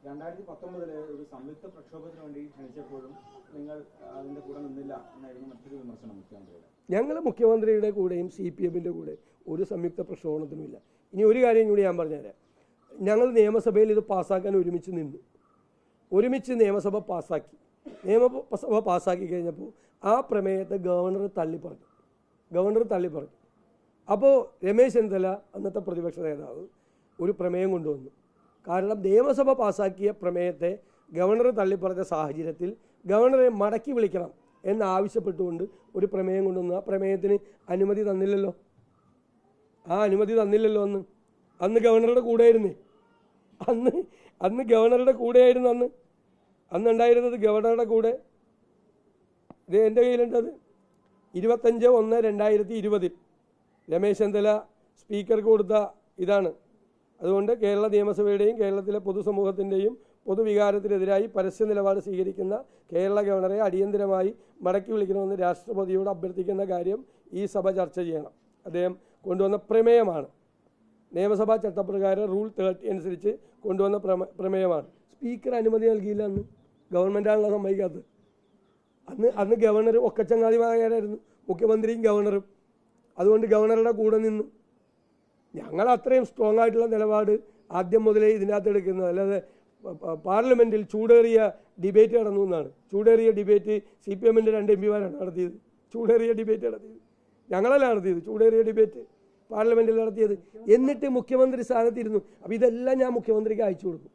2019 ഒരു സംയുക്ത പ്രക്ഷോഭത്തിന് വേണ്ടി ക്ഷണിച്ചപ്പോഴും നിങ്ങൾ അതിന്റെ കൂടെ നിന്നില്ല എന്നായിരുന്നു മറ്റൊരു വിമർശനം മുഖ്യമന്ത്രിയുടെ. ഞങ്ങൾ മുഖ്യമന്ത്രിയുടെ കൂടെയും CPM-ന്റെ കൂടെ ഒരു സംയുക്ത പ്രക്ഷോഭത്തിനുമില്ല. ഇനി ഒരു കാര്യം കൂടി ഞാൻ പറഞ്ഞുതരാം. ഞങ്ങൾ നിയമസഭയിൽ ഇത് പാസ്സാക്കാൻ ഒരുമിച്ച് നിന്നു. ഒരുമിച്ച് നിയമസഭ പാസ്സാക്കി. നിയമസഭ പാസ്സാക്കി കഴിഞ്ഞപ്പോൾ ആ പ്രമേയത്തെ ഗവർണർ തള്ളിപ്പറഞ്ഞു. അപ്പോൾ രമേശ് ചെന്നിത്തല അന്നത്തെ പ്രതിപക്ഷ നേതാവ് ഒരു പ്രമേയം കൊണ്ടുവന്നു. കാരണം നിയമസഭ പാസ്സാക്കിയ പ്രമേയത്തെ ഗവർണർ തള്ളിപ്പറഞ്ഞ സാഹചര്യത്തിൽ ഗവർണറെ മടക്കി വിളിക്കണം എന്നാവശ്യപ്പെട്ടുകൊണ്ട് ഒരു പ്രമേയം കൊണ്ടുവന്നു. ആ പ്രമേയത്തിന് അനുമതി തന്നില്ലല്ലോ. അന്ന് ഗവർണറുടെ കൂടെയായിരുന്നേ. അന്ന് ഗവർണറുടെ കൂടെയായിരുന്നു. അന്നുണ്ടായിരുന്നത് ഗവർണറുടെ കൂടെ. ഇത് എൻ്റെ കയ്യിലുണ്ടത്. 25/1/2020 രമേശ് ചെന്നിത്തല സ്പീക്കർക്ക് കൊടുത്ത ഇതാണ്. അതുകൊണ്ട് കേരള നിയമസഭയുടെയും കേരളത്തിലെ പൊതുസമൂഹത്തിൻ്റെയും പൊതുവികാരത്തിനെതിരായി പരസ്യ നിലപാട് സ്വീകരിക്കുന്ന കേരള ഗവർണറെ അടിയന്തരമായി മടക്കി വിളിക്കണമെന്ന് രാഷ്ട്രപതിയോട് അഭ്യർത്ഥിക്കുന്ന കാര്യം ഈ സഭ ചർച്ച ചെയ്യണം. അദ്ദേഹം കൊണ്ടുവന്ന പ്രമേയമാണ്. നിയമസഭാ ചട്ടപ്രകാരം റൂൾ 30 അനുസരിച്ച് കൊണ്ടുവന്ന പ്രമേയമാണ്. സ്പീക്കർ അനുമതി നൽകിയില്ല. അന്ന് ഗവൺമെൻറ്റാണല്ലോ സമ്മതിക്കാത്തത്. അന്ന് ഗവർണർ ഒക്കച്ചങ്ങാതിമാരായിരുന്നു, മുഖ്യമന്ത്രിയും ഗവർണറും. അതുകൊണ്ട് ഗവർണറുടെ കൂടെ നിന്നു. ഞങ്ങൾ അത്രയും സ്ട്രോങ് ആയിട്ടുള്ള നിലപാട് ആദ്യം മുതലേ ഇതിനകത്ത് എടുക്കുന്നത്. അല്ലാതെ പാർലമെൻറ്റിൽ ചൂടേറിയ ഡിബേറ്റ് നടന്നു എന്നാണ്. ചൂടേറിയ ഡിബേറ്റ് CPM-ൻ്റെ 2 MP-മാരാണ് നടത്തിയത്. ഞങ്ങളല്ല നടത്തിയത്. ചൂടേറിയ ഡിബേറ്റ് പാർലമെൻറ്റിൽ നടത്തിയത്. എന്നിട്ട് മുഖ്യമന്ത്രി സ്ഥാനത്തിരുന്നു. അപ്പോൾ ഇതെല്ലാം ഞാൻ മുഖ്യമന്ത്രിക്ക് അയച്ചു കൊടുക്കും.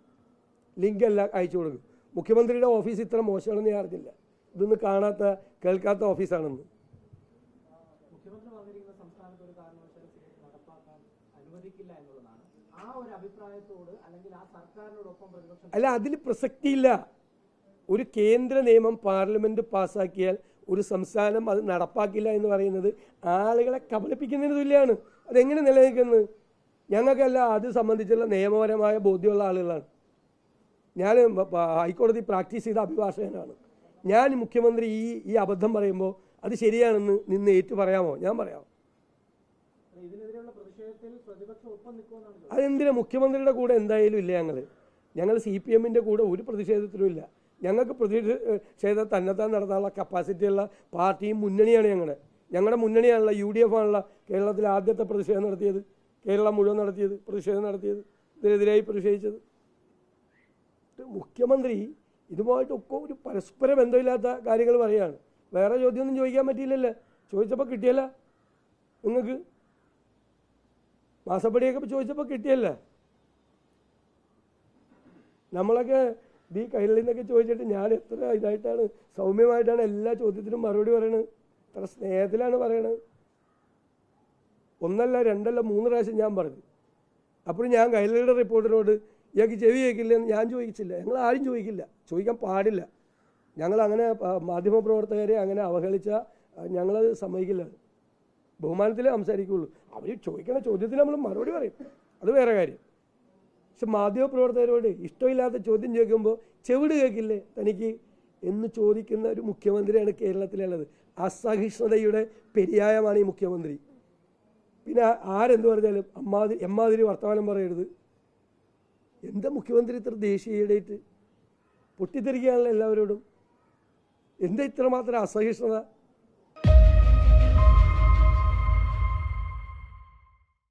ലിങ്കെല്ലാം അയച്ചു കൊടുക്കും. മുഖ്യമന്ത്രിയുടെ ഓഫീസ് ഇത്ര മോശമാണെന്ന് ഞാൻ അറിഞ്ഞില്ല. ഇതൊന്നും കാണാത്ത കേൾക്കാത്ത ഓഫീസാണെന്ന്. അല്ല, അതിൽ പ്രസക്തിയില്ല. ഒരു കേന്ദ്ര നിയമം പാർലമെന്റ് പാസ്സാക്കിയാൽ ഒരു സംസ്ഥാനം അത് നടപ്പാക്കില്ല എന്ന് പറയുന്നത് ആളുകളെ കബളിപ്പിക്കുന്നതിന് തുല്യമാണ്. അതെങ്ങനെ നിലനിൽക്കുന്നത്? ഞങ്ങൾക്കല്ല അത് സംബന്ധിച്ചുള്ള നിയമപരമായ ബോധ്യമുള്ള ആളുകളാണ്. ഞാൻ ഹൈക്കോടതി പ്രാക്ടീസ് ചെയ്ത അഭിഭാഷകനാണ്. ഞാൻ മുഖ്യമന്ത്രി ഈ അബദ്ധം പറയുമ്പോൾ അത് ശരിയാണെന്ന് നിന്ന് ഏറ്റു പറയാമോ? ഞാൻ പറയാം. അതെന്തിനാ? മുഖ്യമന്ത്രിയുടെ കൂടെ എന്തായാലും ഇല്ല. ഞങ്ങൾ CPM-ൻ്റെ കൂടെ ഒരു പ്രതിഷേധത്തിലും ഇല്ല. ഞങ്ങൾക്ക് പ്രതിഷേധം തന്നെത്താൻ നടത്താനുള്ള കപ്പാസിറ്റിയുള്ള പാർട്ടിയും മുന്നണിയാണ്. ഞങ്ങളുടെ മുന്നണിയാണല്ലോ, UDF ആണല്ലോ കേരളത്തിൽ ആദ്യത്തെ പ്രതിഷേധം നടത്തിയത്. കേരളം മുഴുവൻ പ്രതിഷേധം നടത്തിയത്, ഇതിനെതിരായി പ്രതിഷേധിച്ചത്. മുഖ്യമന്ത്രി ഇതുമായിട്ടൊക്കെ ഒരു പരസ്പര ബന്ധമില്ലാത്ത കാര്യങ്ങൾ പറയുകയാണ്. വേറെ ചോദ്യമൊന്നും ചോദിക്കാൻ പറ്റിയില്ലല്ലോ. ചോദിച്ചപ്പോൾ കിട്ടിയല്ല. നിങ്ങൾക്ക് മാസപ്പടിയൊക്കെ ചോദിച്ചപ്പോൾ കിട്ടിയല്ലേ. നമ്മളൊക്കെ ഈ കയ്യിൽ നിന്നൊക്കെ ചോദിച്ചിട്ട് ഞാൻ എത്ര ഇതായിട്ടാണ്, സൗമ്യമായിട്ടാണ് എല്ലാ ചോദ്യത്തിനും മറുപടി പറയണത്. എത്ര സ്നേഹത്തിലാണ് പറയണത്. 1 അല്ല 2 അല്ല 3 പ്രാവശ്യം ഞാൻ പറഞ്ഞു. അപ്പോഴും ഞാൻ കൈരളിയുടെ റിപ്പോർട്ടറിനോട് ഇയാൾക്ക് ചെവി കേൾക്കില്ലെന്ന് ഞാൻ ചോദിച്ചില്ല. ഞങ്ങൾ ആരും ചോദിക്കാൻ പാടില്ല. ഞങ്ങളങ്ങനെ മാധ്യമപ്രവർത്തകരെ അങ്ങനെ അവഹേളിച്ച ഞങ്ങളത് സമ്മതിക്കില്ല. ബഹുമാനത്തിലേ സംസാരിക്കുകയുള്ളൂ. അവർ ചോദിക്കണ ചോദ്യത്തിന് നമ്മൾ മറുപടി പറയും, അത് വേറെ കാര്യം. പക്ഷെ മാധ്യമപ്രവർത്തകരോട് ഇഷ്ടമില്ലാത്ത ചോദ്യം ചോദിക്കുമ്പോൾ ചെവിട് കേൾക്കില്ലേ തനിക്ക് എന്ന് ചോദിക്കുന്ന ഒരു മുഖ്യമന്ത്രിയാണ് കേരളത്തിലുള്ളത്. അസഹിഷ്ണുതയുടെ പര്യായമാണ് ഈ മുഖ്യമന്ത്രി. പിന്നെ ആരെന്ത് പറഞ്ഞാലും എമ്മാതിരി വർത്തമാനം പറയരുത്. എന്താ മുഖ്യമന്ത്രി ഇത്ര ദേശീയതയായിട്ട് പൊട്ടിത്തെറിക്കുകയാണല്ലോ എല്ലാവരോടും? എന്താ ഇത്രമാത്രം അസഹിഷ്ണുത?